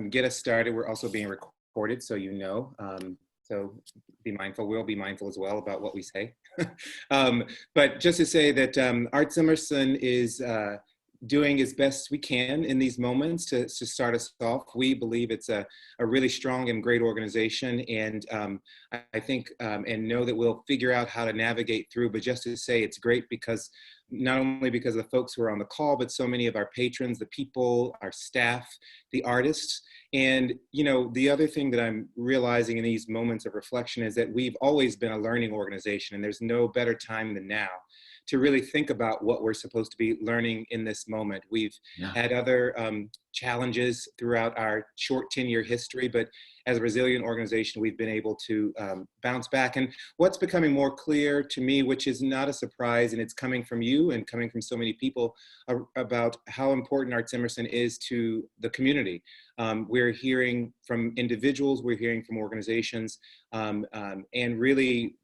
get us started, we're also being recorded, so you know. So be mindful. We'll be mindful as well about what we say. But just to say that ArtsEmerson is doing as best we can in these moments to start us off. We believe it's a really strong and great organization, and I think and know that we'll figure out how to navigate through. But just to say it's great because not only because of the folks who are on the call, but so many of our patrons, the people, our staff, the artists. And, you know, the other thing that I'm realizing in these moments of reflection is that we've always been a learning organization, and there's no better time than now to really think about what we're supposed to be learning in this moment. We've had other challenges throughout our short 10-year history, but as a resilient organization, we've been able to bounce back. And what's becoming more clear to me, which is not a surprise, and it's coming from you and coming from so many people, about how important ArtsEmerson is to the community. We're hearing from individuals, we're hearing from organizations, and really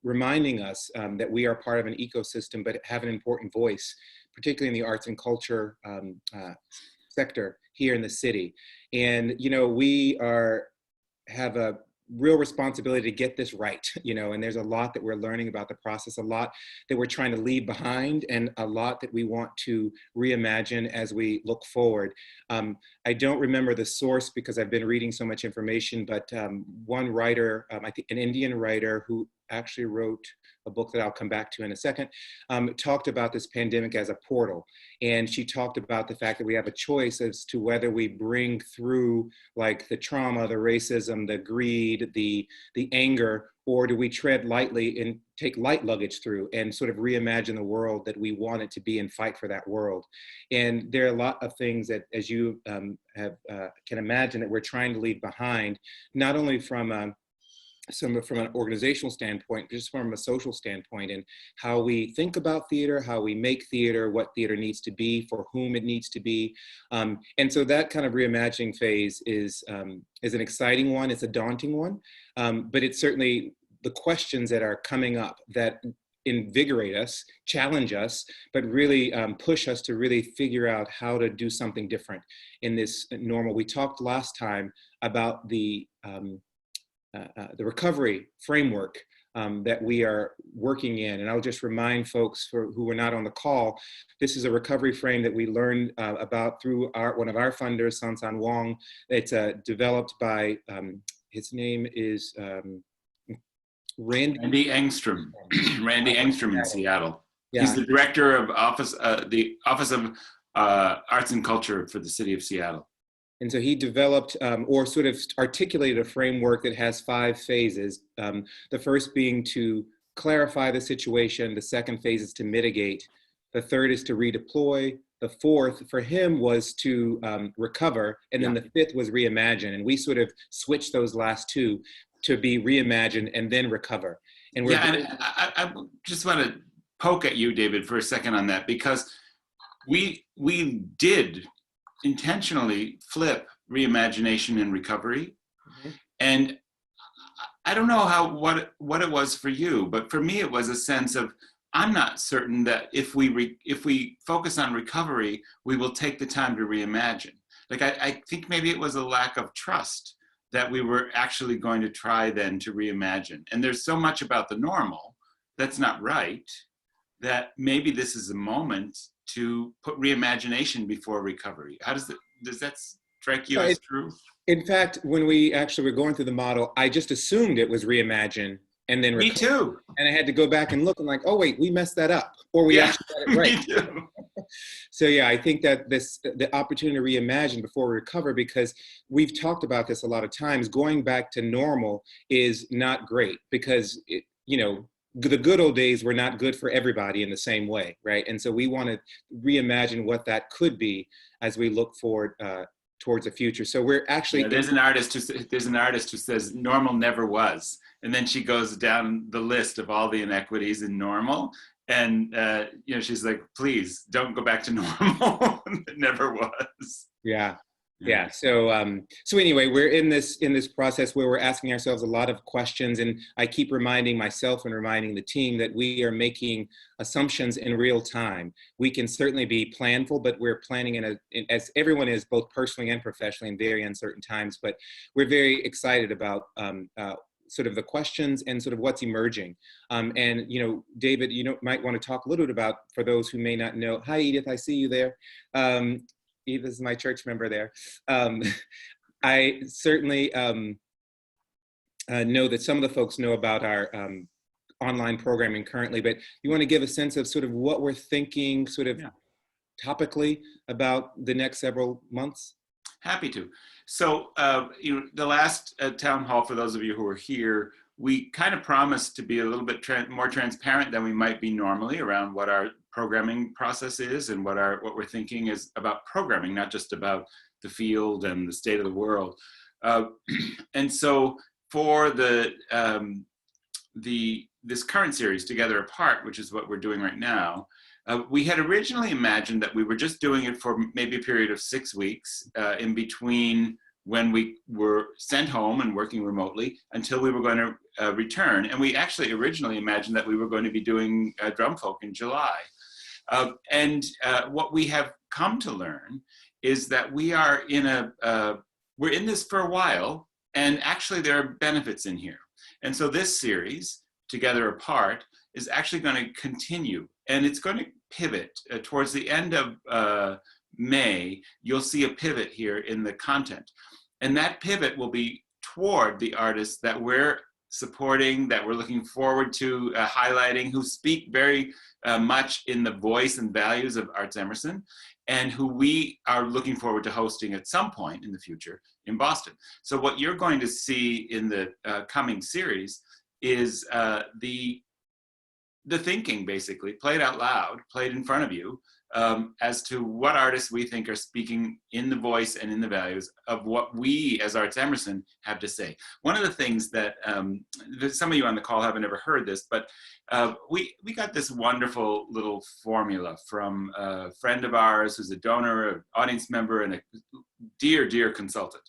reminding us that we are part of an ecosystem, but have an important voice, particularly in the arts and culture sector here in the city. And, you know, we have a real responsibility to get this right, you know, and there's a lot that we're learning about the process, a lot that we're trying to leave behind, and a lot that we want to reimagine as we look forward. I don't remember the source because I've been reading so much information, but one writer, I think an Indian writer who actually wrote a book that I'll come back to in a second, talked about this pandemic as a portal. And she talked about the fact that we have a choice as to whether we bring through like the trauma, the racism, the greed, the anger, or do we tread lightly and take light luggage through and sort of reimagine the world that we want it to be and fight for that world. And there are a lot of things that, as you can imagine, that we're trying to leave behind, not only from an organizational standpoint, just from a social standpoint, and how we think about theater, how we make theater, what theater needs to be, for whom it needs to be. And so that kind of reimagining phase is an exciting one. It's a daunting one, but it's certainly the questions that are coming up that invigorate us, challenge us, but really push us to really figure out how to do something different in this normal. We talked last time about the recovery framework that we are working in. And I'll just remind folks who were not on the call, this is a recovery frame that we learned about through one of our funders, San Wong. It's developed by, his name is Randy Engstrom. Randy Engstrom in Seattle. Yeah. He's the director of the Office of Arts and Culture for the city of Seattle. And so he developed or sort of articulated a framework that has 5 phases. The first being to clarify the situation. The second phase is to mitigate. The third is to redeploy. The fourth for him was to recover. And then the fifth was reimagine. And we sort of switched those last 2 to be reimagine and then recover. And I just want to poke at you, David, for a second on that, because we did intentionally flip reimagination and recovery. Mm-hmm. And I don't know what it was for you, but for me it was a sense of, I'm not certain that if we focus on recovery, we will take the time to reimagine. Like I think maybe it was a lack of trust that we were actually going to try then to reimagine. And there's so much about the normal that's not right, that maybe this is a moment to put reimagination before recovery. Does that strike you as true? In fact, when we actually were going through the model, I just assumed it was reimagine and then recover. Me too. And I had to go back and look and like, oh wait, we messed that up, or we actually got it right. Me too. So yeah, I think that the opportunity to reimagine before we recover, because we've talked about this a lot of times, going back to normal is not great because the good old days were not good for everybody in the same way, right? And so we want to reimagine what that could be as we look forward towards the future. So we're actually there's an artist who says normal never was, and then she goes down the list of all the inequities in normal, and she's like, please don't go back to normal. It never was. Yeah. Yeah. So anyway, we're in this process where we're asking ourselves a lot of questions, and I keep reminding myself and reminding the team that we are making assumptions in real time. We can certainly be planful, but we're planning as everyone is, both personally and professionally, in very uncertain times. But we're very excited about sort of the questions and sort of what's emerging. And David, might want to talk a little bit about, for those who may not know. Hi, Edith. I see you there. Eve is my church member there. I certainly know that some of the folks know about our online programming currently, but you want to give a sense of sort of what we're thinking sort of topically about the next several months? Happy to. So, the last town hall, for those of you who are here, we kind of promised to be a little bit more transparent than we might be normally around what our programming process is and what we're thinking is about programming, not just about the field and the state of the world. And so for this current series, Together Apart, which is what we're doing right now, we had originally imagined that we were just doing it for maybe a period of 6 weeks in between when we were sent home and working remotely until we were going to return. And we actually originally imagined that we were going to be doing Drum Folk in July. And what we have come to learn is that we are we're in this for a while, and actually there are benefits in here. And so this series, Together Apart, is actually going to continue, and it's going to pivot towards the end of May. You'll see a pivot here in the content, and that pivot will be toward the artists that we're supporting, that we're looking forward to highlighting, who speak very much in the voice and values of ArtsEmerson, and who we are looking forward to hosting at some point in the future in Boston. So what you're going to see in the coming series is the thinking, basically, played out loud, played in front of you, as to what artists we think are speaking in the voice and in the values of what we as ArtsEmerson have to say. One of the things that some of you on the call haven't ever heard this, but we got this wonderful little formula from a friend of ours who's a donor, an audience member, and a dear, dear consultant,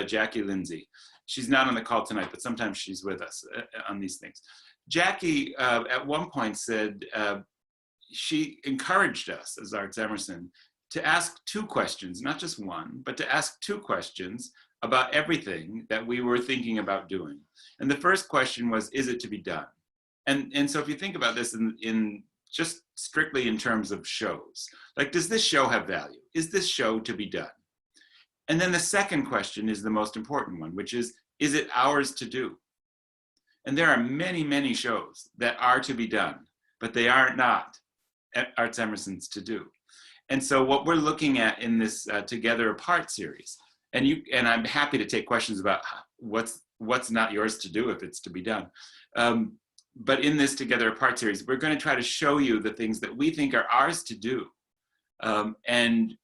Jackie Lindsay. She's not on the call tonight, but sometimes she's with us on these things. Jackie at one point said she encouraged us as ArtsEmerson to ask 2 questions, not just one, but to ask 2 questions about everything that we were thinking about doing. And the first question was, is it to be done? And so if you think about this in just strictly in terms of shows, like, does this show have value? Is this show to be done? And then the second question is the most important one, which is it ours to do? And there are many, many shows that are to be done, but they are not ArtsEmerson's to do. And so what we're looking at in this Together Apart series, and I'm happy to take questions about what's not yours to do if it's to be done. But in this Together Apart series, we're going to try to show you the things that we think are ours to do. And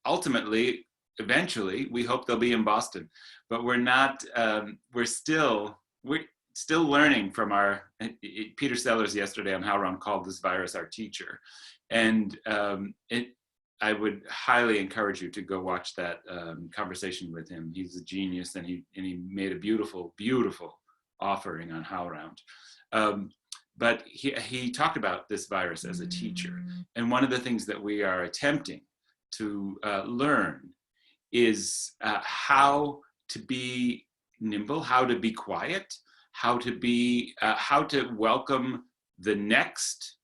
ultimately, eventually, we hope they'll be in Boston. But we're not, we're still learning from Peter Sellers yesterday on HowRound called this virus our teacher. And I would highly encourage you to go watch that conversation with him. He's a genius, and he made a beautiful, beautiful offering on HowRound. But he talked about this virus as a teacher. And one of the things that we are attempting to learn is how to be nimble, how to be quiet, how to welcome the next,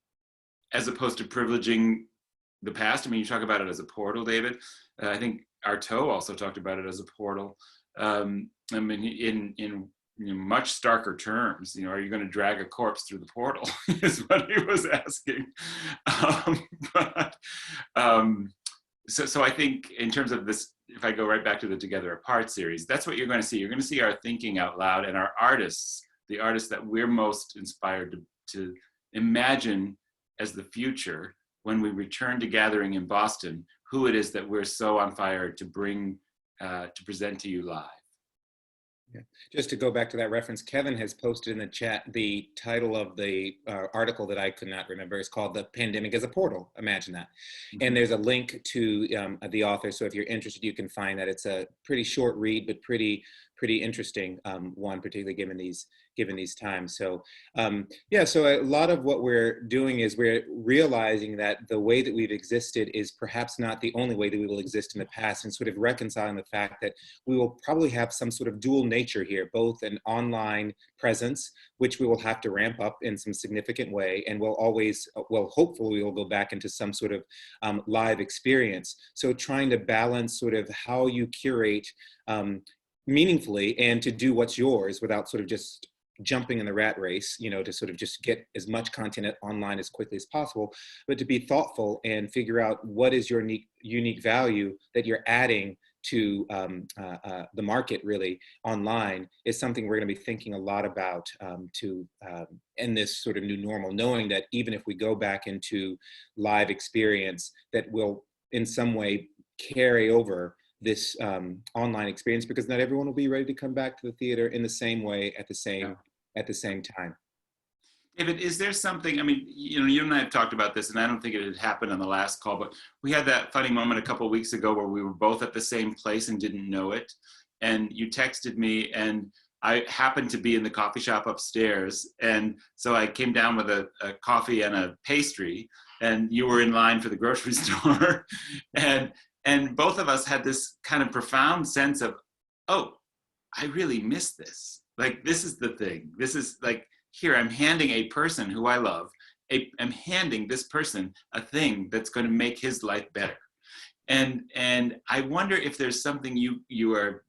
as opposed to privileging the past. I mean, you talk about it as a portal, David. I think Artaud also talked about it as a portal. I mean, in much starker terms, are you going to drag a corpse through the portal? Is what he was asking. So I think in terms of this, if I go right back to the Together Apart series, that's what you're going to see. You're going to see our thinking out loud, and our artists, the artists that we're most inspired to imagine as the future when we return to gathering in Boston, who it is that we're so on fire to bring, to present to you live. Yeah. Just to go back to that reference, Kevin has posted in the chat the title of the article that I could not remember. It's called "The Pandemic as a Portal." Imagine that. And there's a link to the author. So if you're interested, you can find that. It's a pretty short read, but pretty interesting one, particularly given these times. So yeah, so a lot of what we're doing is we're realizing that the way that we've existed is perhaps not the only way that we will exist in the past, and sort of reconciling the fact that we will probably have some sort of dual nature here, both an online presence, which we will have to ramp up in some significant way, and we'll always, well, hopefully we will go back into some sort of live experience. So trying to balance sort of how you curate meaningfully and to do what's yours without sort of just jumping in the rat race, you know, to sort of just get as much content online as quickly as possible, but to be thoughtful and figure out what is your unique value that you're adding to the market really online is something we're going to be thinking a lot about in this sort of new normal, knowing that even if we go back into live experience, that will in some way carry over this online experience, because not everyone will be ready to come back to the theater in the same way at the same time. David, is there something, I mean, you know, you and I have talked about this, and I don't think it had happened on the last call, but we had that funny moment a couple of weeks ago where we were both at the same place and didn't know it. And you texted me, and I happened to be in the coffee shop upstairs. And so I came down with a coffee and a pastry, and you were in line for the grocery store. And both of us had this kind of profound sense of, oh, I really miss this. Like, this is the thing. This is like, here, I'm handing a person who I love, I'm handing this person a thing that's going to make his life better. And I wonder if there's something you are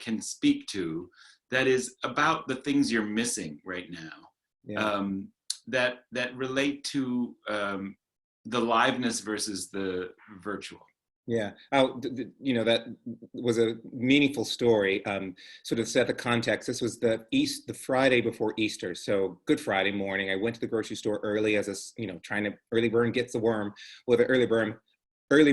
can speak to that is about the things you're missing right now, yeah. That relate to the liveness versus the virtual. Yeah, you know, that was a meaningful story. Sort of set the context. This was the Friday before Easter, so Good Friday morning. I went to the grocery store early as trying to early bird gets the worm. Well, the early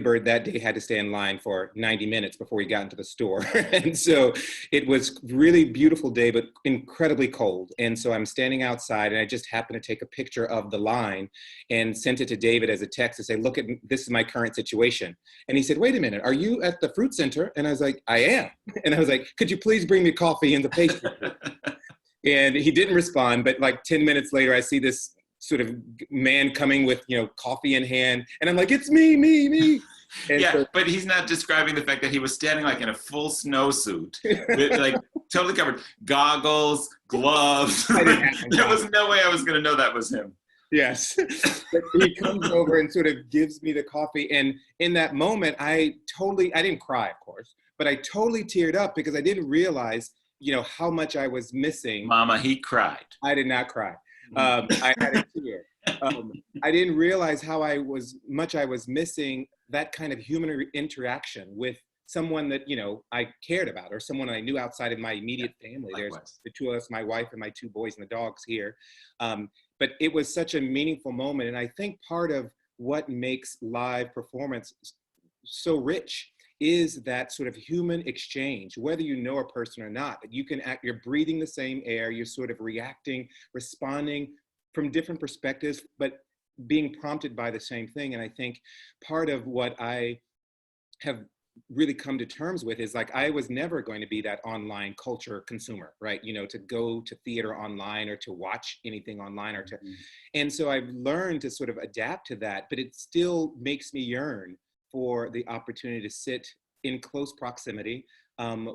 bird that day had to stay in line for 90 minutes before he got into the store. And so it was really beautiful day, but incredibly cold. And so I'm standing outside, and I just happened to take a picture of the line and sent it to David as a text to say, look, this is my current situation. And he said, wait a minute, are you at the fruit center? And I was like, I am. And I was like, could you please bring me coffee and the pastry? And he didn't respond, but like 10 minutes later, I see this sort of man coming with, coffee in hand. And I'm like, it's me. And yeah, so, but he's not describing the fact that he was standing like in a full snowsuit with like totally covered, goggles, gloves. There was no way I was going to know that was him. Yes. But he comes over and sort of gives me the coffee. And in that moment, I didn't cry, of course, but I totally teared up because I didn't realize, how much I was missing. Mama, he cried. I did not cry. I had a tear. I didn't realize how much I was missing that kind of human interaction with someone that, I cared about, or someone I knew outside of my immediate family. Likewise. There's the two of us, my wife and my two boys and the dogs here. But it was such a meaningful moment. And I think part of what makes live performance so rich is that sort of human exchange, whether you know a person or not, that you can you're breathing the same air, you're sort of reacting, responding from different perspectives, but being prompted by the same thing. And I think part of what I have really come to terms with is like, I was never going to be that online culture consumer, right? To go to theater online or to watch anything online or to, and so I've learned to sort of adapt to that, but it still makes me yearn for the opportunity to sit in close proximity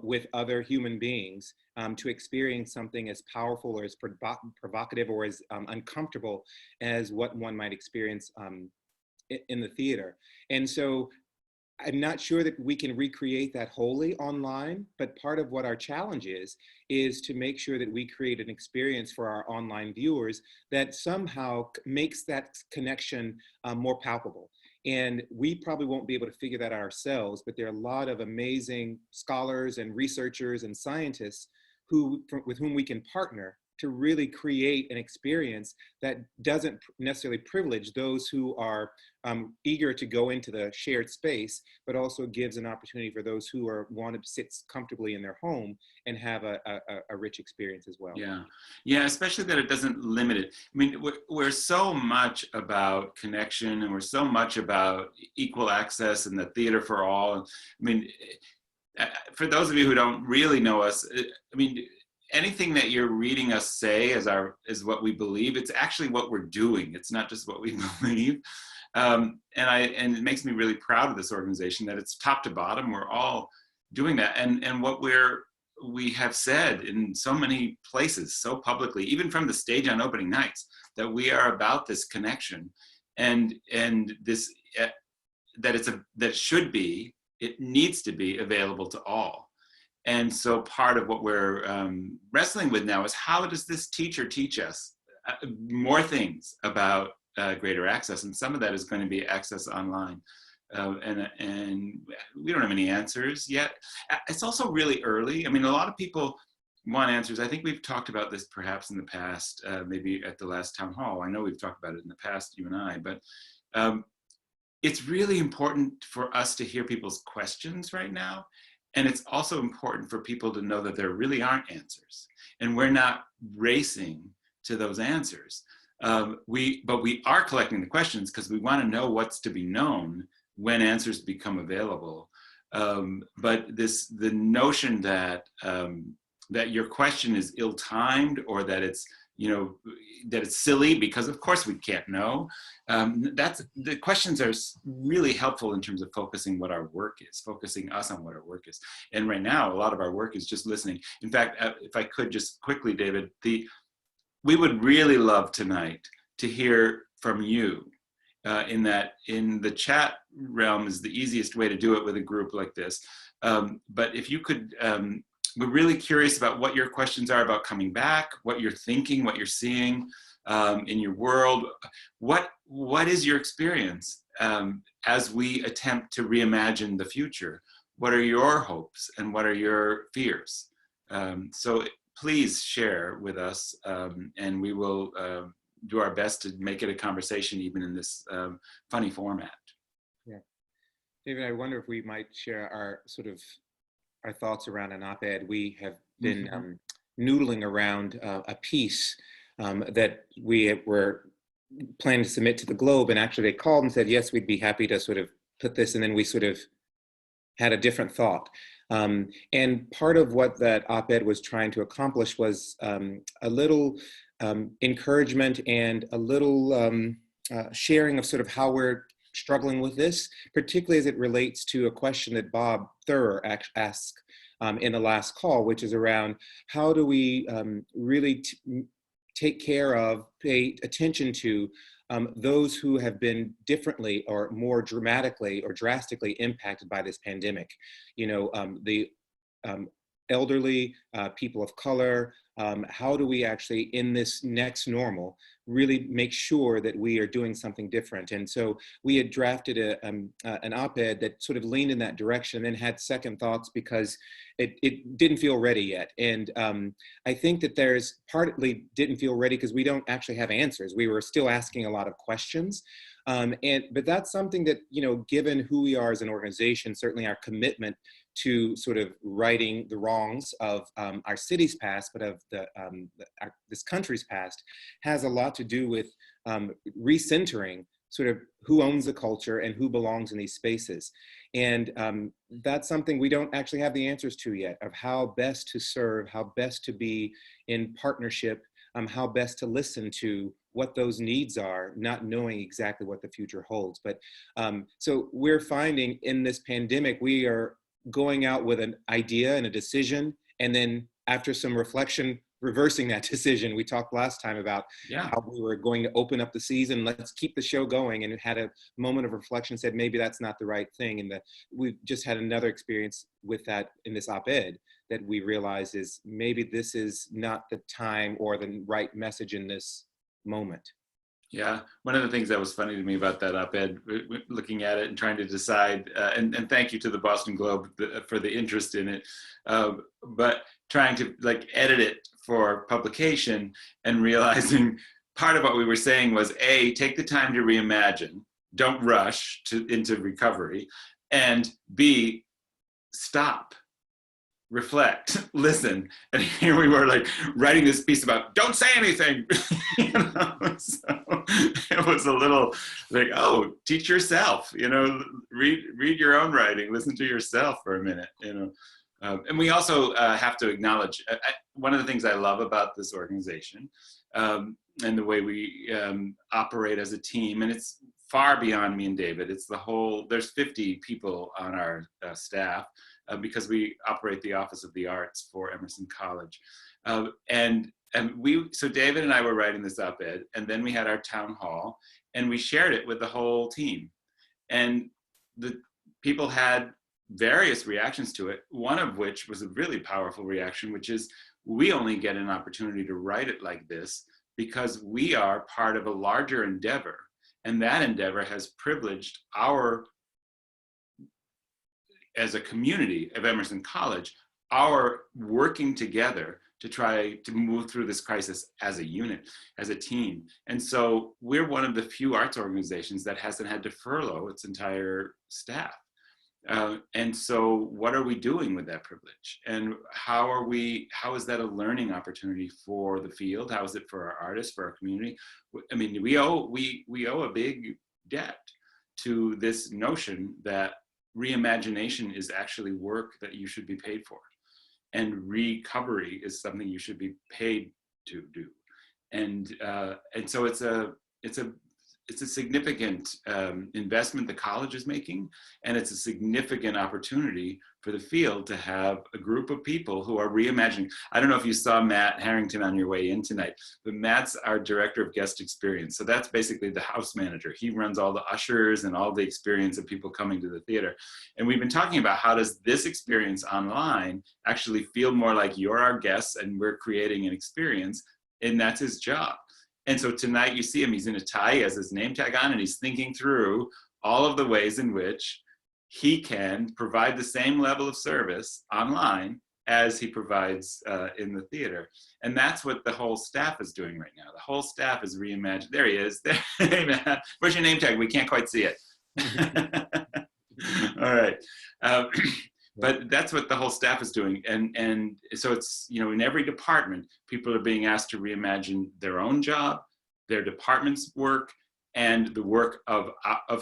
with other human beings to experience something as powerful or as provocative or as uncomfortable as what one might experience in the theater. And so I'm not sure that we can recreate that wholly online, but part of what our challenge is to make sure that we create an experience for our online viewers that somehow makes that connection more palpable. And we probably won't be able to figure that out ourselves, but there are a lot of amazing scholars and researchers and scientists with whom we can partner to really create an experience that doesn't necessarily privilege those who are eager to go into the shared space, but also gives an opportunity for those who want to sit comfortably in their home and have a rich experience as well. Yeah, yeah, especially that it doesn't limit it. I mean, we're so much about connection, and we're so much about equal access and the theater for all. I mean, for those of you who don't really know us, I mean, anything that you're reading us say is what we believe. It's actually what we're doing. It's not just what we believe. And it makes me really proud of this organization that it's top to bottom. We're all doing that. And what we have said in so many places, so publicly, even from the stage on opening nights, that we are about this connection, and this that it needs to be available to all. And so part of what we're wrestling with now is, how does this teacher teach us more things about greater access? And some of that is going to be access online. And we don't have any answers yet. It's also really early. I mean, a lot of people want answers. I think we've talked about this perhaps in the past, maybe at the last town hall. I know we've talked about it in the past, you and I, but it's really important for us to hear people's questions right now. And it's also important for people to know that there really aren't answers, and we're not racing to those answers. But we are collecting the questions because we want to know what's to be known when answers become available. But the notion that that your question is ill-timed, or that it's that it's silly because of course we can't know. The questions are really helpful in terms of focusing what our work is, focusing us on what our work is. And right now, a lot of our work is just listening. In fact, if I could just quickly, David, we would really love tonight to hear from you. In the chat realm is the easiest way to do it with a group like this. But if you could, we're really curious about what your questions are about coming back, what you're thinking, what you're seeing in your world. What is your experience as we attempt to reimagine the future? What are your hopes and what are your fears? So please share with us, and we will do our best to make it a conversation, even in this funny format. Yeah, David, I wonder if we might share our thoughts around an op-ed. We have been noodling around a piece that we were planning to submit to the Globe, and actually they called and said, yes, we'd be happy to sort of put this, and then we sort of had a different thought. And part of what that op-ed was trying to accomplish was a little encouragement and a little sharing of sort of how we're struggling with this, particularly as it relates to a question that Bob Thurrer asked in the last call, which is around how do we really take care of, pay attention to those who have been differently or more dramatically or drastically impacted by this pandemic. The elderly, people of color. How do we actually, in this next normal, really make sure that we are doing something different? And so we had drafted an op-ed that sort of leaned in that direction, and then had second thoughts because it didn't feel ready yet. And I think that there's partly didn't feel ready because we don't actually have answers. We were still asking a lot of questions. But that's something that, given who we are as an organization, certainly our commitment to sort of righting the wrongs of our city's past, but of this country's past, has a lot to do with recentering sort of who owns the culture and who belongs in these spaces. And that's something we don't actually have the answers to yet, of how best to serve, how best to be in partnership, how best to listen to what those needs are, not knowing exactly what the future holds. But so we're finding in this pandemic, we are going out with an idea and a decision, and then after some reflection, reversing that decision. We talked last time about how we were going to open up the season, let's keep the show going, and had a moment of reflection, said maybe that's not the right thing. And we've just had another experience with that in this op-ed that we realize is maybe this is not the time or the right message in this moment. Yeah, one of the things that was funny to me about that op-ed, looking at it and trying to decide, and thank you to the Boston Globe for the interest in it, but trying to like edit it for publication and realizing part of what we were saying was A, take the time to reimagine, don't rush into recovery, and B, stop, reflect, listen. And here we were like writing this piece about don't say anything. You know? So it was a little like, oh, teach yourself, you know, read your own writing, listen to yourself for a minute, you know. And we also have to acknowledge, one of the things I love about this organization and the way we operate as a team, and it's far beyond me and David, it's the whole, there's 50 people on our staff, because we operate the Office of the Arts for Emerson College. So David and I were writing this op-ed, and then we had our town hall, and we shared it with the whole team. And the people had various reactions to it, one of which was a really powerful reaction, which is we only get an opportunity to write it like this because we are part of a larger endeavor. And that endeavor has privileged our, as a community of Emerson College, our working together to try to move through this crisis as a unit, as a team. And so we're one of the few arts organizations that hasn't had to furlough its entire staff. And so what are we doing with that privilege? And how is that a learning opportunity for the field? How is it for our artists, for our community? I mean, we owe a big debt to this notion that reimagination is actually work that you should be paid for. And recovery is something you should be paid to do. And so it's a significant investment the college is making, and it's a significant opportunity for the field to have a group of people who are reimagining. I don't know if you saw Matt Harrington on your way in tonight, but Matt's our director of guest experience. So that's basically the house manager. He runs all the ushers and all the experience of people coming to the theater. And we've been talking about how does this experience online actually feel more like you're our guests and we're creating an experience, and that's his job. And so tonight you see him, he's in a tie, he has his name tag on, and he's thinking through all of the ways in which he can provide the same level of service online as he provides in the theater. And that's what the whole staff is doing right now. The whole staff is reimagining. There he is. Hey, man. Where's your name tag? We can't quite see it. All right. But that's what the whole staff is doing. And so it's, you know, in every department, people are being asked to reimagine their own job, their department's work, and the work of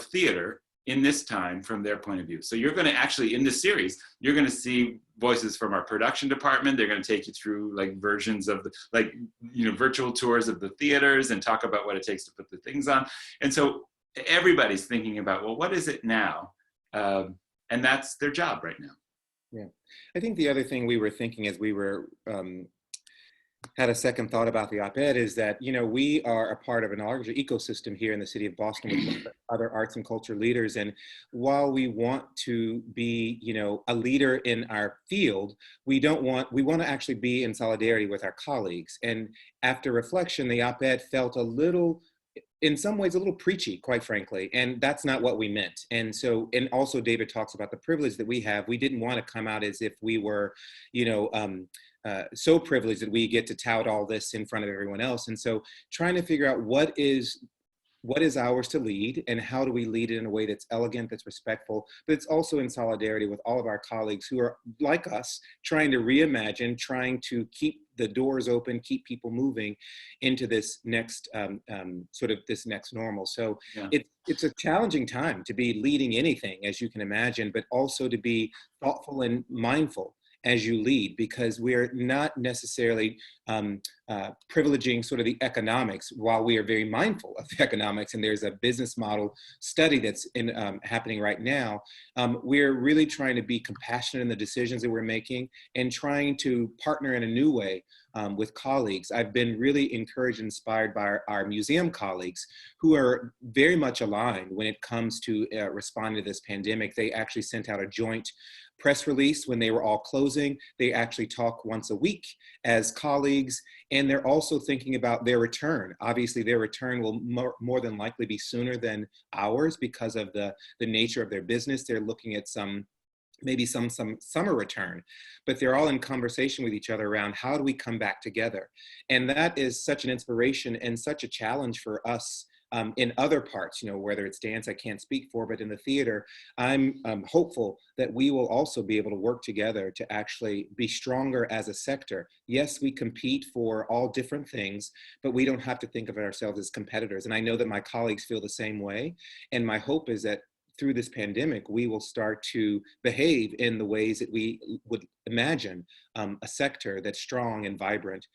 theater in this time from their point of view. So you're going to actually, in this series, you're going to see voices from our production department. They're going to take you through like versions of the, like, you know, virtual tours of the theaters and talk about what it takes to put the things on. And so everybody's thinking about, well, what is it now? And that's their job right now. Yeah, I think the other thing we were thinking as we were had a second thought about the op-ed is that, you know, we are a part of an larger ecosystem here in the city of Boston with other arts and culture leaders. And while we want to be, you know, a leader in our field, we want to actually be in solidarity with our colleagues. And after reflection, the op-ed felt a little, in some ways, a little preachy, quite frankly, and that's not what we meant. And so, and also David talks about the privilege that we have. We didn't want to come out as if we were, you know, so privileged that we get to tout all this in front of everyone else. And so trying to figure out what is ours to lead and how do we lead it in a way that's elegant, that's respectful, but it's also in solidarity with all of our colleagues who are like us, trying to reimagine, trying to keep the doors open, keep people moving into this next sort of this next normal. So yeah. It's a challenging time to be leading anything, as you can imagine, but also to be thoughtful and mindful as you lead, because we're not necessarily privileging sort of the economics while we are very mindful of the economics. And there's a business model study that's happening right now. We're really trying to be compassionate in the decisions that we're making and trying to partner in a new way with colleagues. I've been really encouraged and inspired by our museum colleagues who are very much aligned when it comes to responding to this pandemic. They actually sent out a joint press release when they were all closing. They actually talk once a week as colleagues, and they're also thinking about their return. Obviously, their return will more than likely be sooner than ours because of the nature of their business. They're looking at maybe some summer return, but they're all in conversation with each other around how do we come back together. And that is such an inspiration and such a challenge for us in other parts, whether it's dance, I can't speak for, but in the theater, I'm hopeful that we will also be able to work together to actually be stronger as a sector. Yes, we compete for all different things, but we don't have to think of ourselves as competitors. And I know that my colleagues feel the same way. And my hope is that through this pandemic, we will start to behave in the ways that we would imagine a sector that's strong and vibrant,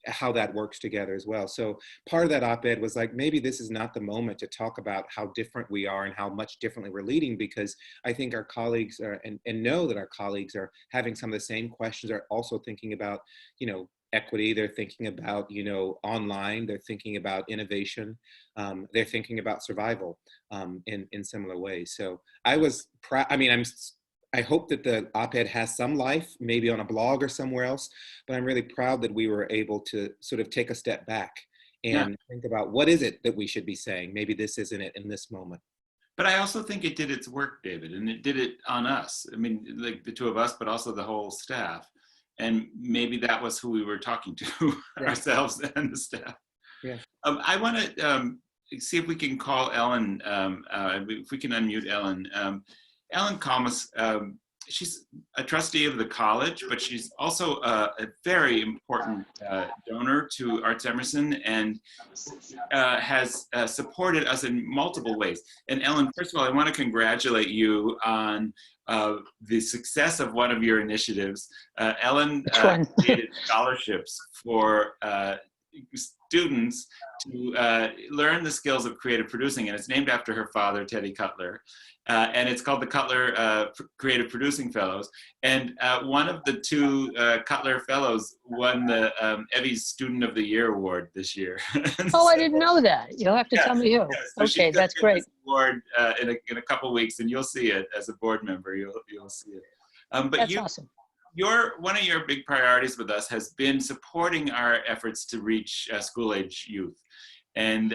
how that works together as well. So part of that op-ed was like, maybe this is not the moment to talk about how different we are and how much differently we're leading, because I think our colleagues are, and know that our colleagues are having some of the same questions, are also thinking about, equity, they're thinking about, online, they're thinking about innovation, they're thinking about survival in similar ways. So I was proud, I hope that the op-ed has some life, maybe on a blog or somewhere else, but I'm really proud that we were able to sort of take a step back and think about what is it that we should be saying? Maybe this isn't it in this moment. But I also think it did its work, David, and it did it on us. Like the two of us, but also the whole staff. And maybe that was who we were talking to, ourselves and the staff. Yeah. I want to see if we can call Ellen, if we can unmute Ellen. Ellen Kalmus, she's a trustee of the college, but she's also a very important donor to ArtsEmerson and has supported us in multiple ways. And Ellen, first of all, I want to congratulate you on the success of one of your initiatives. Ellen created scholarships for students to learn the skills of creative producing, and it's named after her father, Teddy Cutler. And it's called the Cutler Creative Producing Fellows. And one of the two Cutler Fellows won the Evie's Student of the Year Award this year. Oh, I didn't know that. You'll have to tell me who. So okay, that's great. Award in a couple weeks, and you'll see it as a board member. You'll see it. But that's awesome. One of your big priorities with us has been supporting our efforts to reach school-age youth. And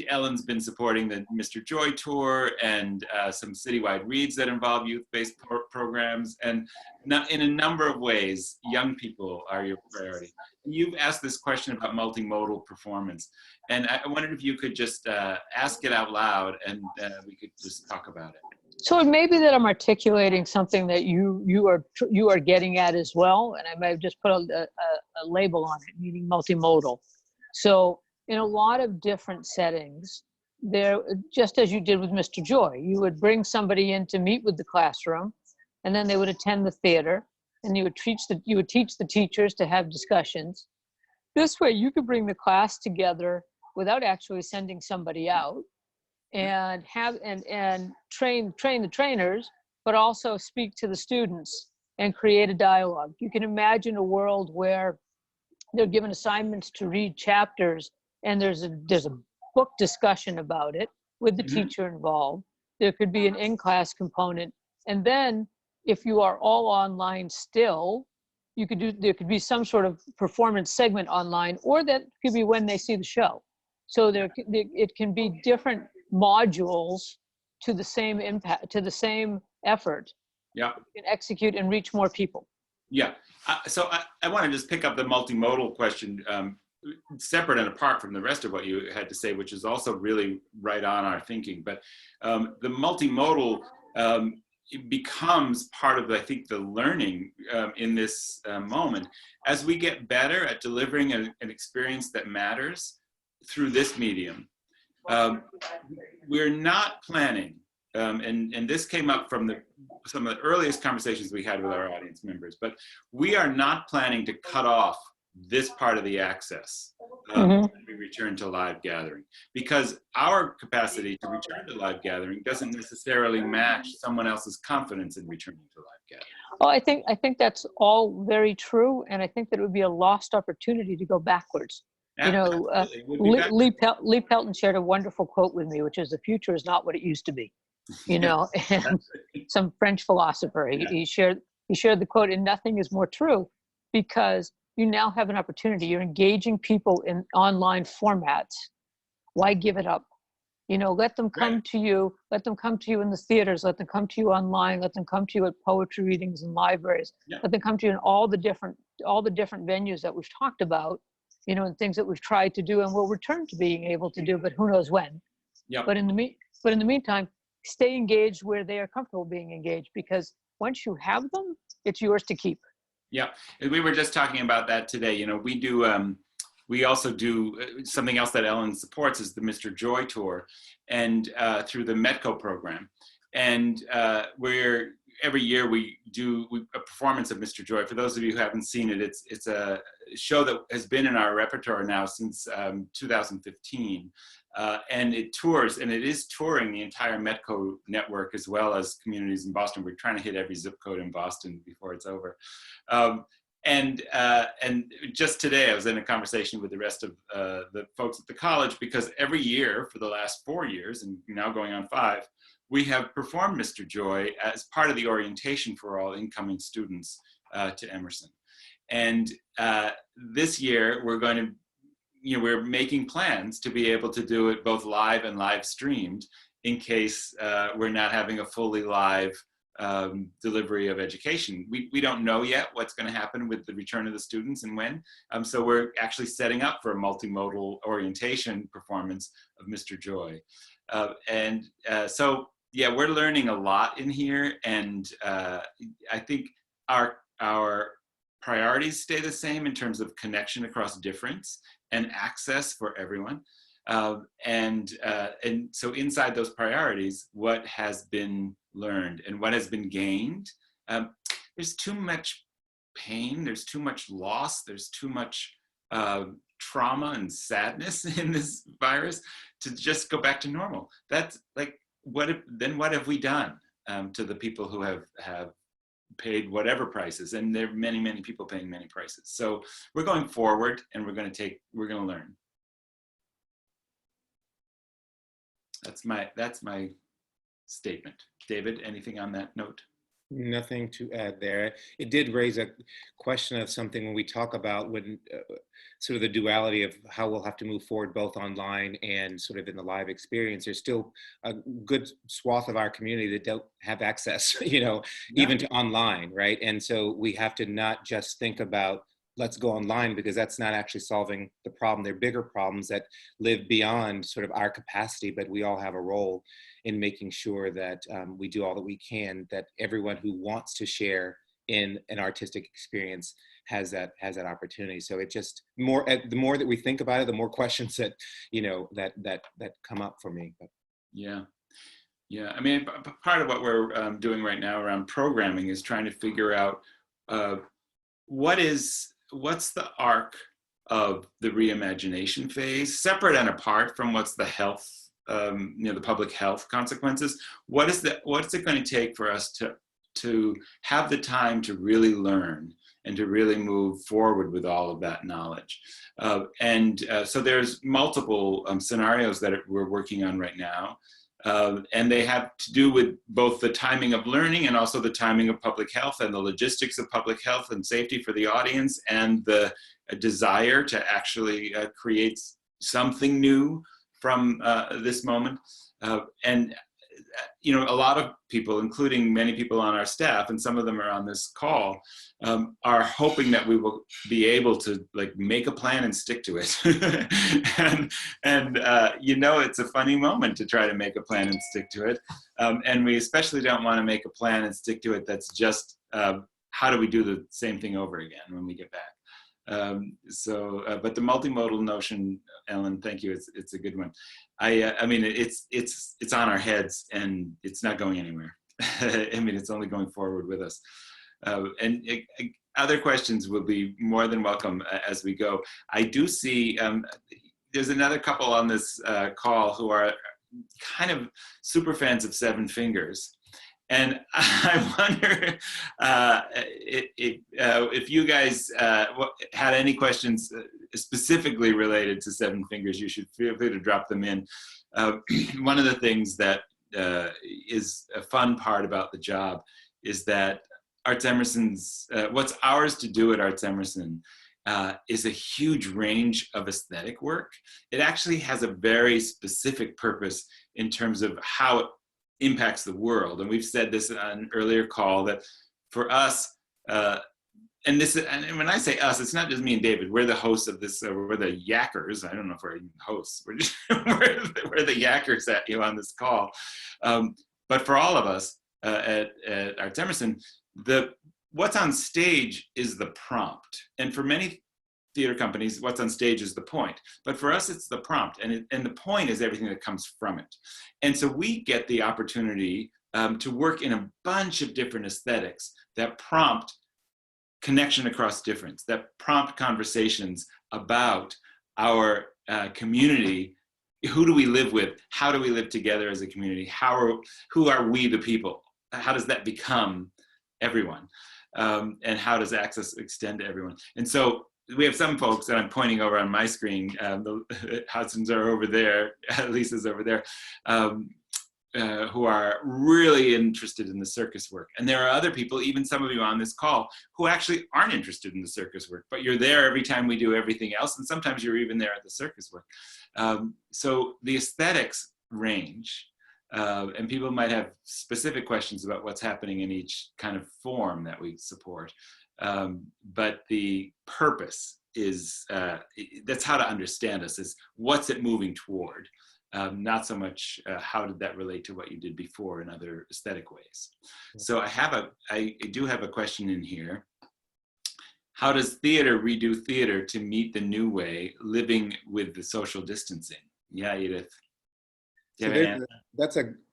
Ellen's been supporting the Mr. Joy Tour and some citywide reads that involve youth-based programs. And in a number of ways, young people are your priority. You've asked this question about multimodal performance. And I wondered if you could just ask it out loud and we could just talk about it. So it may be that I'm articulating something that you are getting at as well. And I may have just put a label on it, meaning multimodal. So in a lot of different settings, just as you did with Mr. Joy, you would bring somebody in to meet with the classroom, and then they would attend the theater, and you would teach the teachers to have discussions. This way, you could bring the class together without actually sending somebody out, and train the trainers, but also speak to the students and create a dialogue. You can imagine a world where they're given assignments to read chapters, and there's a book discussion about it with the teacher involved. There could be an in-class component. And then if you are all online still, there could be some sort of performance segment online, or that could be when they see the show. So it can be different modules to the same impact, to the same effort. Yeah. You can execute and reach more people. Yeah. So I want to just pick up the multimodal question, separate and apart from the rest of what you had to say, which is also really right on our thinking. But the multimodal it becomes part of, I think, the learning in this moment. As we get better at delivering an experience that matters through this medium, we're not planning, and this came up from some of the earliest conversations we had with our audience members, but we are not planning to cut off this part of the access when we return to live gathering, because our capacity to return to live gathering doesn't necessarily match someone else's confidence in returning to live gathering. Well, I think that's all very true, and I think that it would be a lost opportunity to go backwards. You know, Lee Pelton shared a wonderful quote with me, which is, "The future is not what it used to be." and some French philosopher. He shared the quote, and nothing is more true, because you now have an opportunity. You're engaging people in online formats. Why give it up? Let them come to you. Let them come to you in the theaters. Let them come to you online. Let them come to you at poetry readings and libraries. Let them come to you in all the different venues that we've talked about, and things that we've tried to do and will return to being able to do, but who knows when. But in the meantime, stay engaged where they are comfortable being engaged, because once you have them, it's yours to keep. Yeah, we were just talking about that today. We also do something else that Ellen supports is the Mr. Joy Tour, and through the Metco program. And every year we do a performance of Mr. Joy. For those of you who haven't seen it, it's a show that has been in our repertoire now since 2015. And it tours, and it is touring the entire Metco network as well as communities in Boston. We're trying to hit every zip code in Boston before it's over. And just today I was in a conversation with the rest of the folks at the college, because every year for the last 4 years, and now going on 5, we have performed Mr. Joy as part of the orientation for all incoming students to Emerson. And this year we're making plans to be able to do it both live and live streamed, in case we're not having a fully live delivery of education. We don't know yet what's going to happen with the return of the students and when. So we're actually setting up for a multimodal orientation performance of Mr. Joy. So yeah, we're learning a lot in here, and I think our priorities stay the same in terms of connection across difference and access for everyone. And so inside those priorities, what has been learned and what has been gained? There's too much pain, there's too much loss, there's too much trauma and sadness in this virus to just go back to normal. That's like, what have we done to the people who have paid whatever prices? And there are many, many people paying many prices. So we're going forward, and we're going to learn. That's my statement. David, anything on that note? Nothing to add there. It did raise a question of something when we talk about sort of the duality of how we'll have to move forward both online and sort of in the live experience. There's still a good swath of our community that don't have access, even to online, right? And so we have to not just think about let's go online, because that's not actually solving the problem. There are bigger problems that live beyond sort of our capacity, but we all have a role in making sure that we do all that we can, that everyone who wants to share in an artistic experience has that opportunity. So it just the more that we think about it, the more questions that that come up for me. But. Yeah. I mean, part of what we're doing right now around programming is trying to figure out what's the arc of the reimagination phase, separate and apart from what's the health, the public health consequences. What's it going to take for us to have the time to really learn and to really move forward with all of that knowledge? So there's multiple scenarios that we're working on right now. And they have to do with both the timing of learning and also the timing of public health and the logistics of public health and safety for the audience, and the desire to actually create something new from this moment. A lot of people, including many people on our staff, and some of them are on this call, are hoping that we will be able to make a plan and stick to it. It's a funny moment to try to make a plan and stick to it. And we especially don't want to make a plan and stick to it that's just, how do we do the same thing over again when we get back? But the multimodal notion, Ellen, thank you. It's a good one. I mean, it's on our heads, and it's not going anywhere. I mean, it's only going forward with us. Other questions will be more than welcome as we go. I do see there's another couple on this call who are kind of super fans of Seven Fingers. And I wonder if you guys had any questions specifically related to Seven Fingers, you should feel free to drop them in. One of the things that is a fun part about the job is that ArtsEmerson's, what's ours to do at ArtsEmerson is a huge range of aesthetic work. It actually has a very specific purpose in terms of how it impacts the world. And we've said this on an earlier call that for us, and when I say us, it's not just me and David. We're the hosts of this. We're the yackers. I don't know if we're even hosts. We're just we're the yackers at you on this call. But for all of us at ArtsEmerson, what's on stage is the prompt. And for many theater companies, what's on stage is the point. But for us, it's the prompt, and the point is everything that comes from it. And so we get the opportunity to work in a bunch of different aesthetics that prompt connection across difference, that prompt conversations about our community. Who do we live with? How do we live together as a community? Who are we the people? How does that become everyone? And how does access extend to everyone? And so we have some folks that I'm pointing over on my screen. The Hudson's are over there, Lisa's over there, who are really interested in the circus work. And there are other people, even some of you on this call, who actually aren't interested in the circus work, but you're there every time we do everything else, and sometimes you're even there at the circus work. So the aesthetics range, and people might have specific questions about what's happening in each kind of form that we support. But the purpose is, that's how to understand us, is what's it moving toward? Not so much how did that relate to what you did before in other aesthetic ways. So I do have a question in here. How does theater redo theater to meet the new way, living with the social distancing? Yeah, Edith. So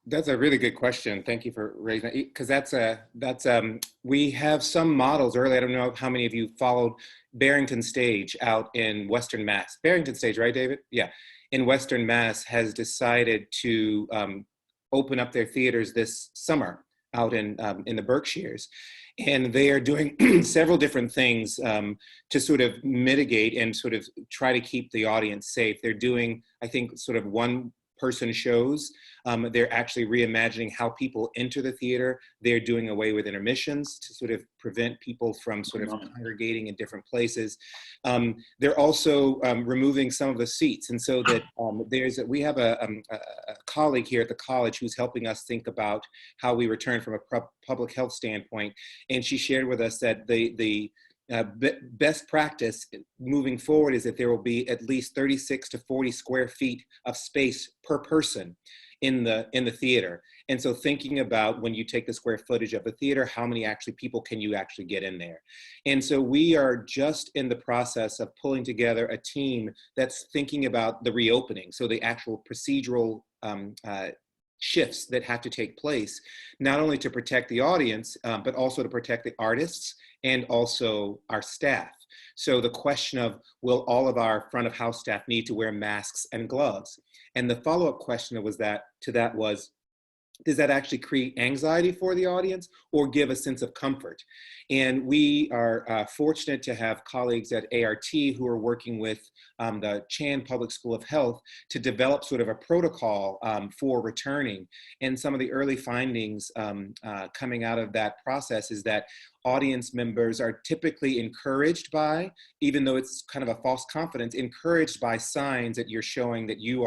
that's a really good question. Thank you for raising that, because we have some models early. I don't know how many of you followed Barrington Stage out in Western Mass. Barrington Stage, right, David? Yeah. In Western Mass has decided to open up their theaters this summer out in the Berkshires. And they are doing several different things to sort of mitigate and sort of try to keep the audience safe. They're doing, I think, sort of one-person shows. They're actually reimagining how people enter the theater. They're doing away with intermissions to sort of prevent people from sort of congregating in different places. They're also removing some of the seats. And so that we have a colleague here at the college who's helping us think about how we return from a public health standpoint. And she shared with us that the best practice moving forward is that there will be at least 36 to 40 square feet of space per person in the theater. And so thinking about when you take the square footage of the theater, how many people can you actually get in there? And so we are just in the process of pulling together a team that's thinking about the reopening. So the actual procedural shifts that have to take place, not only to protect the audience, but also to protect the artists and also our staff. So the question of, will all of our front of house staff need to wear masks and gloves? And the follow-up question was does that actually create anxiety for the audience or give a sense of comfort? And we are fortunate to have colleagues at ART who are working with the Chan Public School of Health to develop sort of a protocol for returning. And some of the early findings coming out of that process is that audience members are typically encouraged by, even though it's kind of a false confidence, encouraged by signs that you're showing that you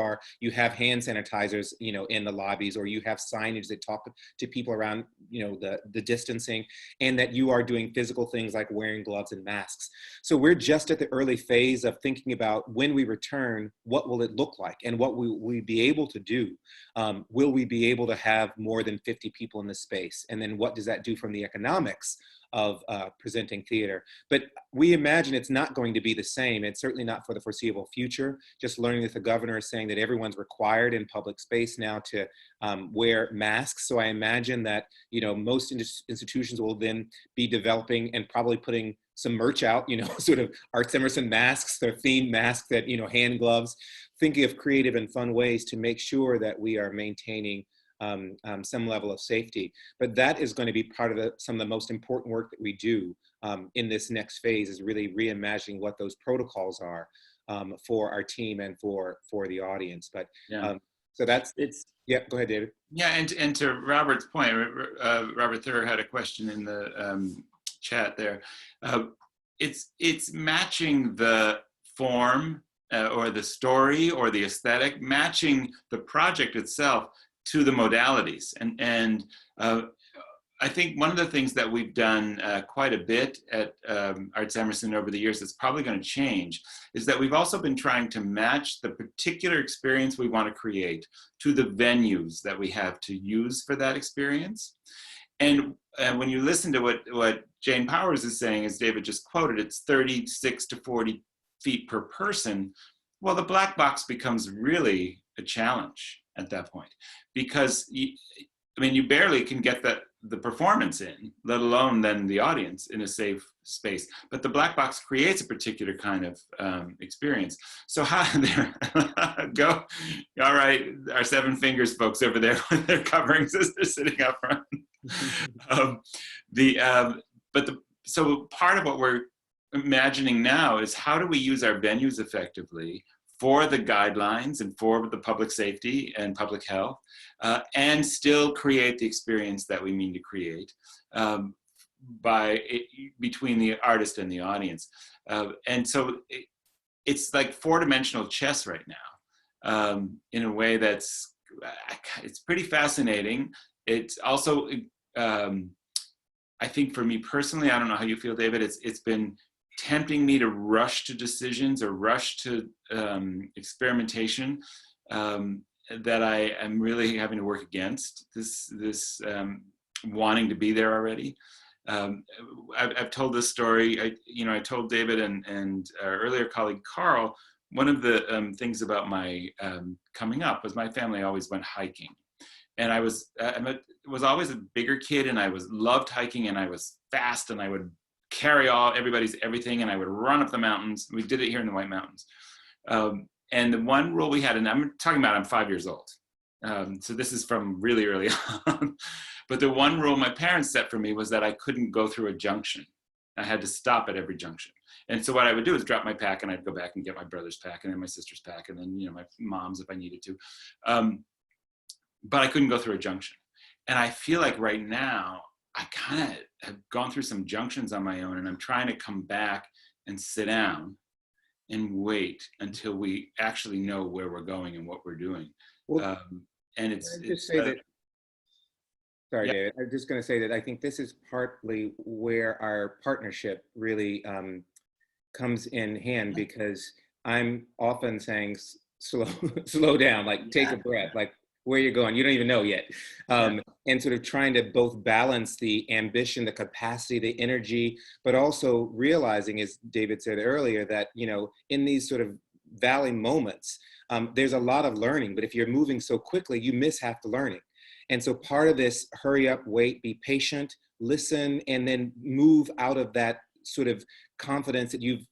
have hand sanitizers, in the lobbies, or you have signage that talk to people around, the distancing, and that you are doing physical things like wearing gloves and masks. So we're just at the early phase of thinking about when we return, what will it look like and what will we be able to do? Will we be able to have more than 50 people in the space? And then what does that do from the economics of presenting theater? But we imagine it's not going to be the same. It's certainly not for the foreseeable future. Just learning that the governor is saying that everyone's required in public space now to wear masks. So I imagine that, most institutions will then be developing and probably putting some merch out, sort of ArtsEmerson masks, their themed masks that, hand gloves, thinking of creative and fun ways to make sure that we are maintaining some level of safety. But that is going to be part of some of the most important work that we do in this next phase, is really reimagining what those protocols are for our team and for the audience. But yeah. So yeah, go ahead, David. Yeah, and to Robert's point, Robert Thur had a question in the chat there. It's matching the form or the story or the aesthetic, matching the project itself to the modalities. And I think one of the things that we've done quite a bit at ArtsEmerson over the years that's probably going to change is that we've also been trying to match the particular experience we want to create to the venues that we have to use for that experience. And when you listen to what Jane Powers is saying, as David just quoted, it's 36 to 40 feet per person. Well, the black box becomes really a challenge at that point, because you barely can get the performance in, let alone then the audience in a safe space. But the black box creates a particular kind of experience. So how there go, all right, our seven fingers folks over there with their covering sisters sitting up front. So part of what we're imagining now is how do we use our venues effectively for the guidelines and for the public safety and public health, and still create the experience that we mean to create between the artist and the audience. And so it's like four-dimensional chess right now, in a way that's, it's pretty fascinating. It's also, I think for me personally, I don't know how you feel, David, it's been tempting me to rush to decisions or rush to experimentation that I am really having to work against, this wanting to be there already. I've told this story. I told David and our earlier colleague Carl, one of the things about my coming up was my family always went hiking. And I was always a bigger kid, and I loved hiking, and I was fast, and I would carry everybody's everything, and I would run up the mountains. We did it here in the White Mountains. And the one rule we had, and I'm 5 years old. So this is from really early on. But the one rule my parents set for me was that I couldn't go through a junction. I had to stop at every junction. And so what I would do is drop my pack, and I'd go back and get my brother's pack, and then my sister's pack, and then my mom's if I needed to. But I couldn't go through a junction. And I feel like right now, I kind of have gone through some junctions on my own, and I'm trying to come back and sit down and wait until we actually know where we're going and what we're doing. Well, and it's sorry, yeah. David. I'm just going to say that I think this is partly where our partnership really comes in hand, because I'm often saying, slow down, like take a breath, like where you're going, you don't even know yet. And sort of trying to both balance the ambition, the capacity, the energy, but also realizing, as David said earlier, that, in these sort of valley moments, there's a lot of learning, but if you're moving so quickly, you miss half the learning. And so part of this, hurry up, wait, be patient, listen, and then move out of that sort of confidence that you've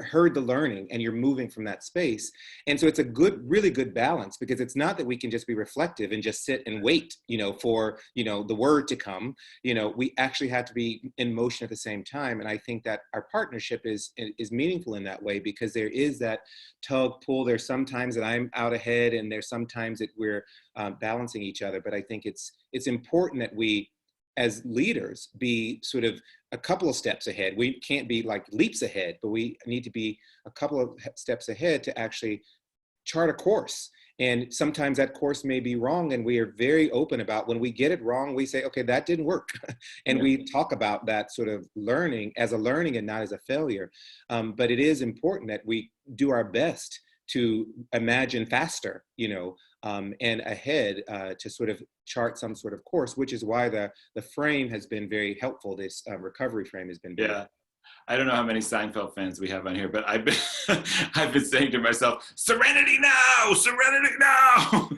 heard the learning and you're moving from that space. And so it's a really good balance, because it's not that we can just be reflective and just sit and wait, for, the word to come. We actually have to be in motion at the same time. And I think that our partnership is meaningful in that way, because there is that tug pull. There's sometimes that I'm out ahead, and there's sometimes that we're balancing each other. But I think it's important that we, as leaders, be sort of a couple of steps ahead. We can't be like leaps ahead, but we need to be a couple of steps ahead to actually chart a course. And sometimes that course may be wrong, and we are very open about when we get it wrong, we say, okay, that didn't work. And we talk about that sort of learning as a learning and not as a failure. But it is important that we do our best to imagine faster, and ahead, to sort of chart some sort of course, which is why the frame has been very helpful. This recovery frame has been very helpful. I don't know how many Seinfeld fans we have on here, but I've been saying to myself, serenity now,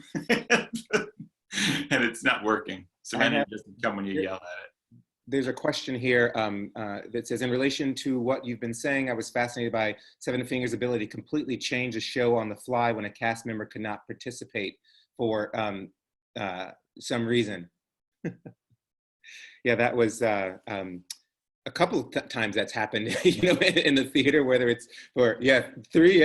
and it's not working. Serenity doesn't come when you yell at it. There's a question here that says, in relation to what you've been saying, I was fascinated by Seven Fingers' ability to completely change a show on the fly when a cast member could not participate for some reason. Yeah, that was a couple of times that's happened, in the theater, whether it's for, 3,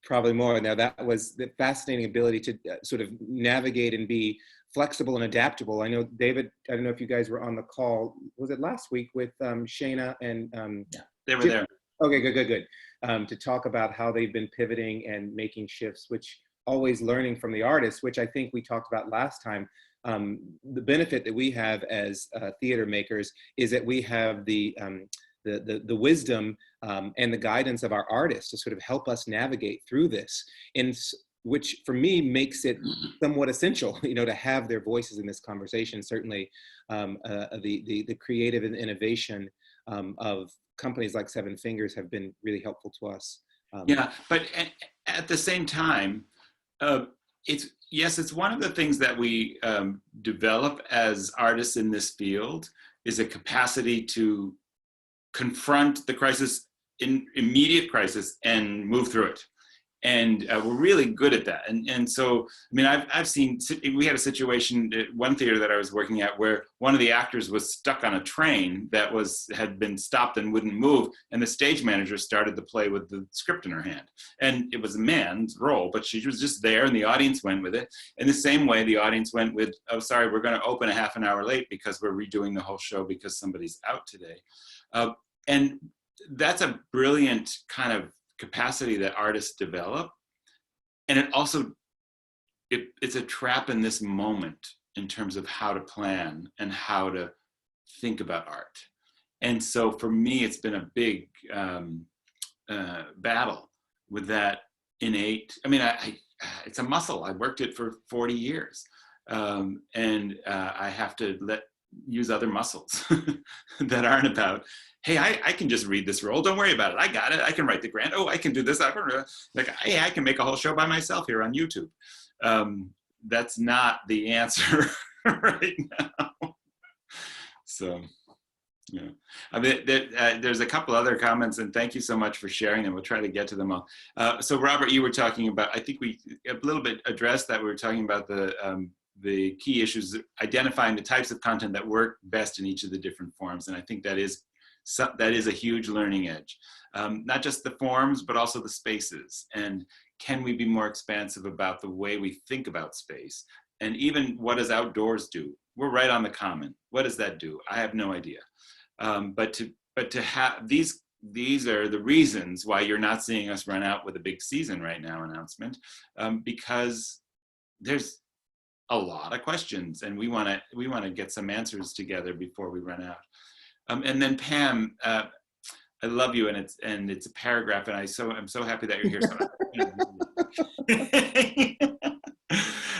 probably more. Now, that was the fascinating ability to sort of navigate and be flexible and adaptable. I know, David, I don't know if you guys were on the call, was it last week with Shayna and Yeah, they were Jim? there. Okay, good. To talk about how they've been pivoting and making shifts, which always learning from the artists, which I think we talked about last time. The benefit that we have as theater makers is that we have the wisdom and the guidance of our artists to sort of help us navigate through this, and which for me makes it somewhat essential, to have their voices in this conversation. Certainly, the creative and innovation of companies like Seven Fingers have been really helpful to us. Yeah, but at the same time, it's one of the things that we develop as artists in this field is a capacity to confront the crisis, immediate crisis, and move through it. And we're really good at that. And so, I mean, I've seen, we had a situation at one theater that I was working at where one of the actors was stuck on a train that had been stopped and wouldn't move. And the stage manager started the play with the script in her hand. And it was a man's role, but she was just there and the audience went with it. In the same way, the audience went with, oh, sorry, we're gonna open a half an hour late because we're redoing the whole show because somebody's out today. And that's a brilliant kind of capacity that artists develop. And it also, it's a trap in this moment in terms of how to plan and how to think about art. And so for me, it's been a big battle with that innate, I mean, it's a muscle. I worked it for 40 years. And I have to use other muscles that aren't about, hey, I can just read this role. Don't worry about it. I got it. I can write the grant. Oh, I can do this. Hey, I can make a whole show by myself here on YouTube. That's not the answer right now. So, yeah. I mean, there's a couple other comments, and thank you so much for sharing them. We'll try to get to them all. So, Robert, you were talking about, I think we a little bit addressed that. We were talking about the key issues, identifying the types of content that work best in each of the different forms. And I think that is a huge learning edge. Not just the forms, but also the spaces. And can we be more expansive about the way we think about space? And even what does outdoors do? We're right on the common. What does that do? I have no idea. But to have these are the reasons why you're not seeing us run out with a big season right now announcement, because there's a lot of questions, and we want to get some answers together before we run out. And then Pam, I love you, and it's a paragraph, and I'm so happy that you're here.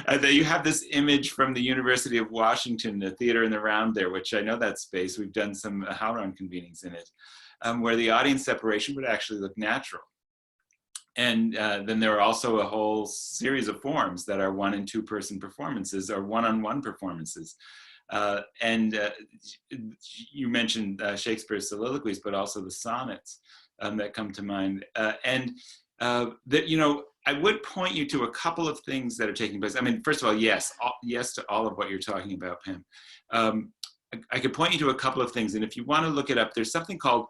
That you have this image from the University of Washington, the theater in the round there, which I know that space. We've done some HowRun convenings in it, where the audience separation would actually look natural. And then there are also a whole series of forms that are 1- and 2-person performances or one-on-one performances. You mentioned Shakespeare's soliloquies, but also the sonnets that come to mind. I would point you to a couple of things that are taking place. I mean, first of all, yes to all of what you're talking about, Pam. I could point you to a couple of things, and if you want to look it up, there's something called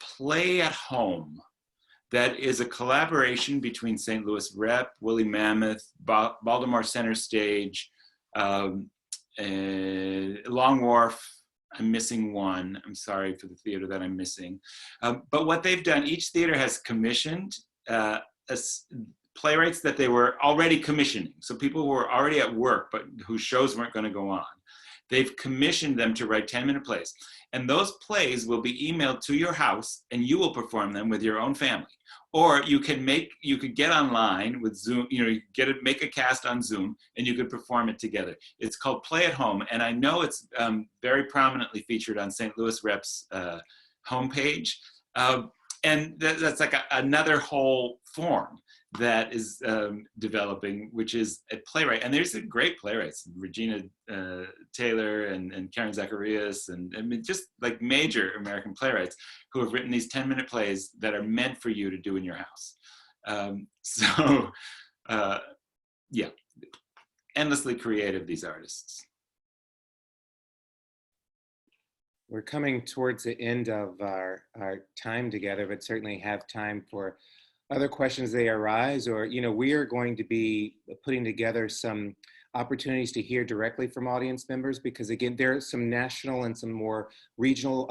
Play at Home. That is a collaboration between St. Louis Rep, Woolly Mammoth, Baltimore Center Stage, Long Wharf. I'm missing one. I'm sorry for the theater that I'm missing. But what they've done, each theater has commissioned playwrights that they were already commissioning. So people who were already at work, but whose shows weren't going to go on. They've commissioned them to write 10-minute plays. And those plays will be emailed to your house, and you will perform them with your own family. Or you could get online with Zoom, make a cast on Zoom, and you could perform it together. It's called Play at Home, and I know it's very prominently featured on St. Louis Rep's homepage. And that's like another whole form that is developing, which is a playwright. And there's great playwrights, Regina Taylor and Karen Zacharias, and I mean, just like major American playwrights who have written these 10-minute plays that are meant for you to do in your house. Yeah, endlessly creative, these artists. We're coming towards the end of our time together, but certainly have time for other questions they arise, or, we are going to be putting together some opportunities to hear directly from audience members, because again, there are some national and some more regional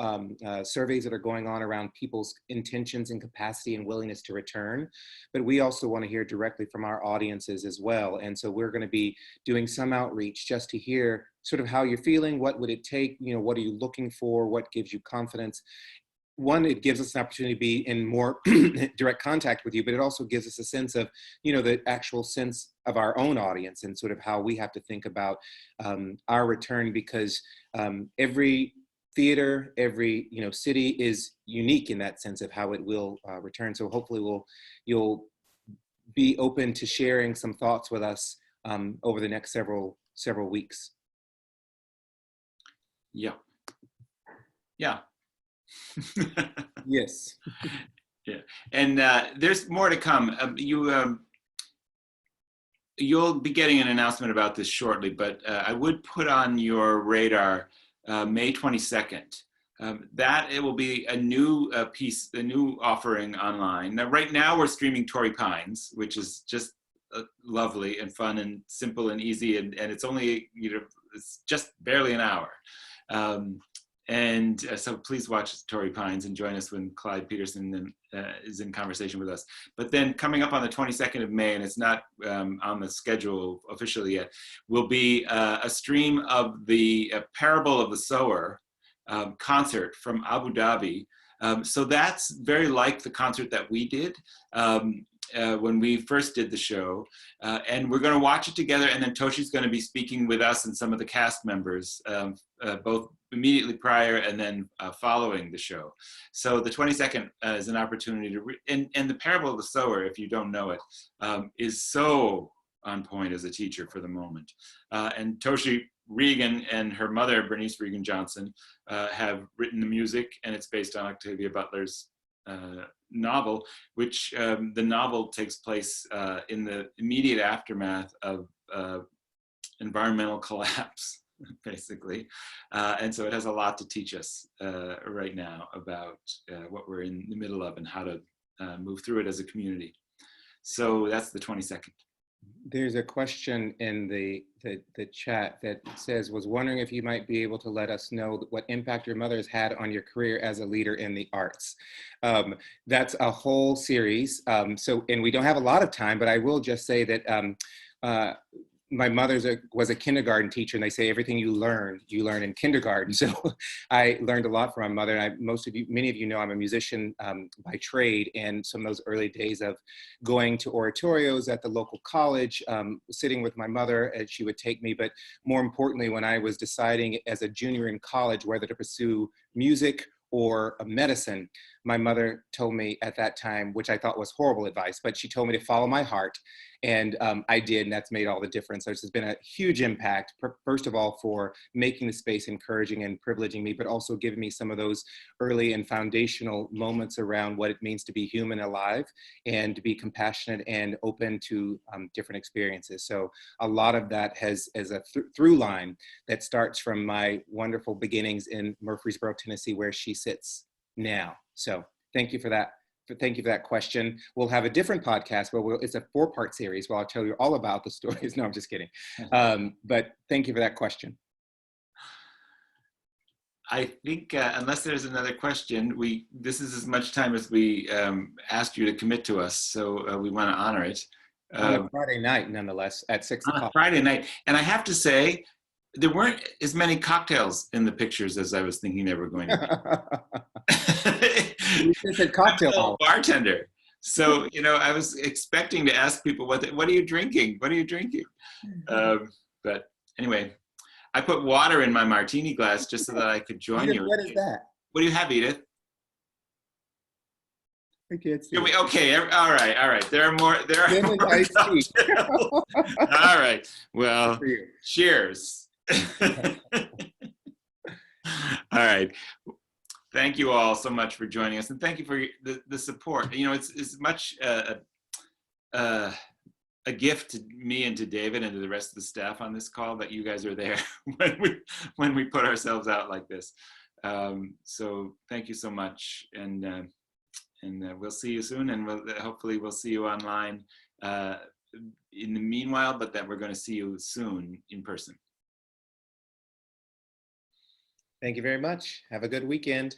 surveys that are going on around people's intentions and capacity and willingness to return. But we also want to hear directly from our audiences as well. And so we're going to be doing some outreach just to hear sort of how you're feeling, what would it take, what are you looking for, what gives you confidence. One, it gives us an opportunity to be in more direct contact with you, but it also gives us a sense of, the actual sense of our own audience and sort of how we have to think about our return, because every theater, every, city is unique in that sense of how it will return. So hopefully you'll be open to sharing some thoughts with us over the next several weeks. Yeah. Yeah. Yes. Yeah, and there's more to come. You'll be getting an announcement about this shortly, but I would put on your radar May 22nd. That it will be a new piece, a new offering online. Now, right now we're streaming Torrey Pines, which is just lovely and fun and simple and easy, and it's only, it's just barely an hour. And so please watch Torrey Pines and join us when Clyde Peterson is in conversation with us. But then coming up on the 22nd of May, and it's not on the schedule officially yet, will be a stream of the Parable of the Sower concert from Abu Dhabi. So that's very like the concert that we did when we first did the show. And we're going to watch it together, and then Toshi's going to be speaking with us and some of the cast members, both immediately prior and then following the show. So the 22nd is an opportunity to, and the Parable of the Sower, if you don't know it, is so on point as a teacher for the moment. And Toshi Regan and her mother, Bernice Regan Johnson, have written the music, and it's based on Octavia Butler's novel, which the novel takes place in the immediate aftermath of environmental collapse, basically. And so it has a lot to teach us right now about what we're in the middle of and how to move through it as a community. So that's the 22nd. There's a question in the chat that says, was wondering if you might be able to let us know what impact your mother has had on your career as a leader in the arts. That's a whole series. And we don't have a lot of time, but I will just say that my mother was a kindergarten teacher, and they say everything you learn in kindergarten. So I learned a lot from my mother. And many of you know I'm a musician by trade, and some of those early days of going to oratorios at the local college, sitting with my mother as she would take me. But more importantly, when I was deciding as a junior in college whether to pursue music or medicine, my mother told me at that time, which I thought was horrible advice, but she told me to follow my heart. And I did, and that's made all the difference. So this has been a huge impact, first of all, for making the space encouraging and privileging me, but also giving me some of those early and foundational moments around what it means to be human alive and to be compassionate and open to different experiences. So a lot of that has as a through line that starts from my wonderful beginnings in Murfreesboro, Tennessee, where she sits now. So thank you for that. Thank you for that question. We'll have a different podcast where it's a 4-part series where I'll tell you all about the stories. No, I'm just kidding. But thank you for that question. I think unless there's another question, this is as much time as we asked you to commit to us. So we want to honor it. On a Friday night, nonetheless, at 6 o'clock. On a Friday night. And I have to say, there weren't as many cocktails in the pictures as I was thinking there were going to be. You said cocktail bartender. So, I was expecting to ask people, what are you drinking? What are you drinking? But anyway, I put water in my martini glass just so that I could join Edith, you. what is that? What do you have, Edith? I can't see. Okay, all right. There are more. Lemon iced tea. All right. Well, cheers. All right. Thank you all so much for joining us, and thank you for the support. It's much a gift to me and to David and to the rest of the staff on this call that you guys are there when we put ourselves out like this. So thank you so much, and we'll see you soon, and hopefully we'll see you online in the meanwhile, but that we're going to see you soon in person. Thank you very much. Have a good weekend.